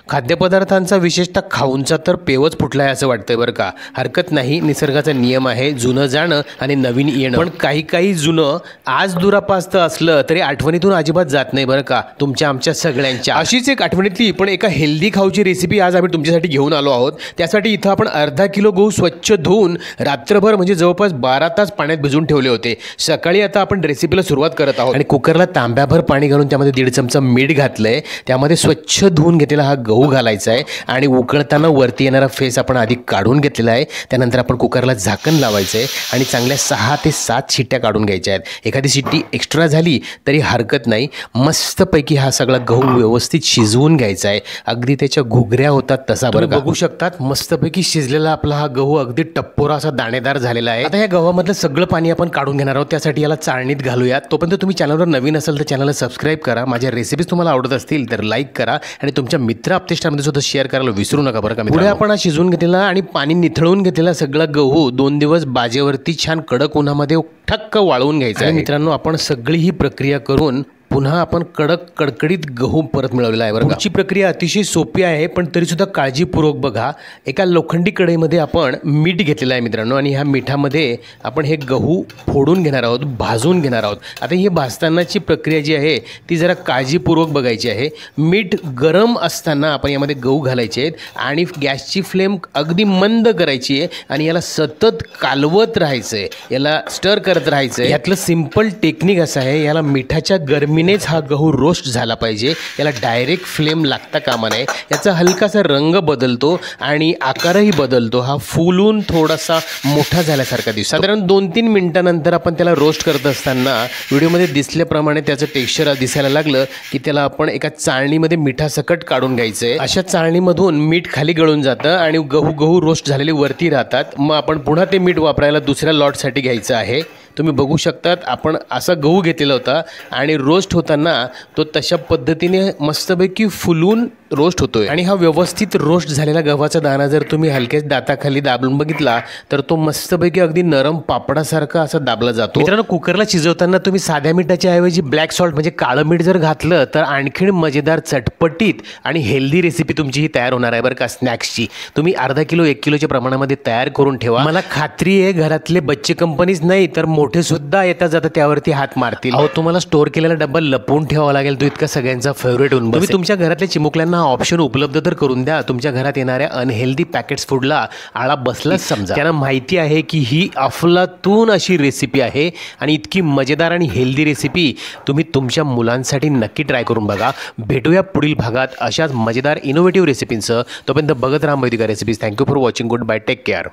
खाद्यपदार्थांचा विशेषतः खाऊंचा तर पेवच फुटला आहे असं वाटतंय बरं का. हरकत नाही, निसर्गाचा नियम आहे, जुनं जाणं आणि नवीन येणं. पण काही जुनं आज दुरापास्त असलं तरी आठवणीतून अजिबात जात नाही बरं का, तुमच्या आमच्या सगळ्यांच्या. अशीच एक आठवणीतली पण एका हेल्दी खाऊची रेसिपी आज आम्ही तुमच्यासाठी घेऊन आलो आहोत. त्यासाठी इथं आपण अर्धा किलो गहू स्वच्छ धुवून रात्रभर म्हणजे जवळपास 12 तास पाण्यात भिजवून ठेवले होते. सकाळी आता आपण रेसिपीला सुरुवात करत आहोत आणि कुकरला तांब्याभर पाणी घालून त्यामध्ये 1.5 चमचा मीठ घातलंय. त्यामध्ये स्वच्छ धुवून घेतलेला हा गहू घालायचा आहे आणि उकळताना वरती येणारा फेस आपण आधी काढून घेतलेला आहे. त्यानंतर आपण कुकरला झाकण लावायचं आहे आणि चांगल्या 6 ते 7 शिट्ट्या काढून घ्यायच्या आहेत. एखादी शिट्टी एक्स्ट्रा झाली तरी हरकत नाही. मस्तपैकी हा सगळा गहू व्यवस्थित शिजवून घ्यायचा आहे, अगदी त्याच्या घुगऱ्या होतात तसा. बरं बघू शकतात मस्तपैकी शिजलेला आपला हा गहू अगदी टप्पोरा असा दाणेदार झालेला आहे. आता या गव्हामधलं सगळं पाणी आपण काढून घेणार आहोत. त्यासाठी याला चाळणीत घालूयात. तोपर्यंत तुम्ही चॅनलवर नवीन असाल तर चॅनलला सबस्क्राईब करा. माझ्या रेसिपीज तुम्हाला आवडत असतील तर लाईक करा आणि तुमच्या मित्र आपतेष्टामध्ये सुद्धा शेअर करायला विसरू नका बरं का. पुढे आपण शिजवून घेतलेला आणि पाणी निथळून घेतलेला सगळा गहू 2 दिवस बाजेवरती छान कडक उन्हामध्ये ठक्क वाळवून घ्यायचा आहे. मित्रांनो, आपण सगळी ही प्रक्रिया करून पुन्हा आपण कडकडीत गहू परत मिळवलेला आहे. बरं, पुढची प्रक्रिया अतिशय सोपी आहे पण तरीसुद्धा काळजीपूर्वक बघा. एका लोखंडी कढईमध्ये आपण मीठ घेतलेलं आहे मित्रांनो आणि ह्या मिठामध्ये आपण हे गहू फोडून घेणार आहोत, भाजून घेणार आहोत. आता ही भाजतानाची प्रक्रिया जी आहे ती जरा काळजीपूर्वक बघायची आहे. मीठ गरम असताना आपण यामध्ये गहू घालायचे आहेत आणि गॅसची फ्लेम अगदी मंद करायची आहे आणि याला सतत कालवत राहायचं आहे, याला स्टर करत राहायचं आहे. यातलं सिंपल टेक्निक असं आहे, याला मिठाच्या गरमीनेच हा गहू रोस्ट झाला पाहिजे. याला डायरेक्ट फ्लेम लागता कामा नये. याचा हलकासा रंग बदलतो आणि आकारही बदलतो. हा फुलून थोडासा मोठा झाल्यासारखा दिसतो. साधारण 2-3 मिनिटांनंतर आपण त्याला रोस्ट करत असताना व्हिडिओमध्ये दिसल्याप्रमाणे त्याचं टेक्स्चर दिसायला लागलं की त्याला आपण एका चाळणीमध्ये मिठासकट काढून घ्यायचं आहे. अशा चाळणीमधून मीठ खाली गळून जातं आणि गहू रोस्ट झालेले वरती राहतात. मग आपण पुन्हा ते मीठ वापरायला दुसऱ्या लॉटसाठी घ्यायचं आहे. तुम्ही बघू शकतात आपण असा गहू घेतलेला होता आणि रोस्ट होताना तो तशा पद्धतीने मस्तपैकी फुलून रोस्ट होतोय. आणि हा व्यवस्थित रोस्ट झालेला गव्हाचा दाणा जर तुम्ही हलक्याच दाताखाली दाबून बघितला तर तो मस्तपैकी अगदी नरम पापडासारखा असा दाबला जातो. मित्रांनो, कुकरला शिजवताना तुम्ही साध्या मिठाच्या ऐवजी ब्लॅक सॉल्ट म्हणजे काळं मीठ जर घातलं तर आणखीन मजेदार, चटपटीत आणि हेल्दी रेसिपी तुमची ही तयार होणार आहे बरं का. स्नॅक्सची तुम्ही अर्धा किलो 1 किलोच्या प्रमाणामध्ये तयार करून ठेवा. मला खात्री आहे घरातले बच्चे कंपनीच नाही तर मोठे सुद्धा येता जाता त्यावरती हात मारतील. अहो, तुम्हाला स्टोअर केलेला डब्बा लपवून ठेवावा लागेल. तो इतका सगळ्यांचा फेवरेट होऊन तुम्ही तुमच्या घरातल्या चिमुकल्यांना ऑप्शन उपलब्ध तर करून द्या. तुमच्या घरात येणाऱ्या अनहेल्दी पॅकेट्स फूडला आळा बसलाच समजा. त्यांना माहिती आहे की ही अफलातून अशी रेसिपी आहे आणि इतकी मजेदार आणि हेल्दी रेसिपी तुम्ही तुमच्या मुलांसाठी नक्की ट्राय करून बघा. भेटूया पुढील भागात अशाच मजेदार इनोव्हेटिव्ह रेसिपींसह. तोपर्यंत बघत राहा Vaidika recipes. Thank you for watching. Goodbye. Take care.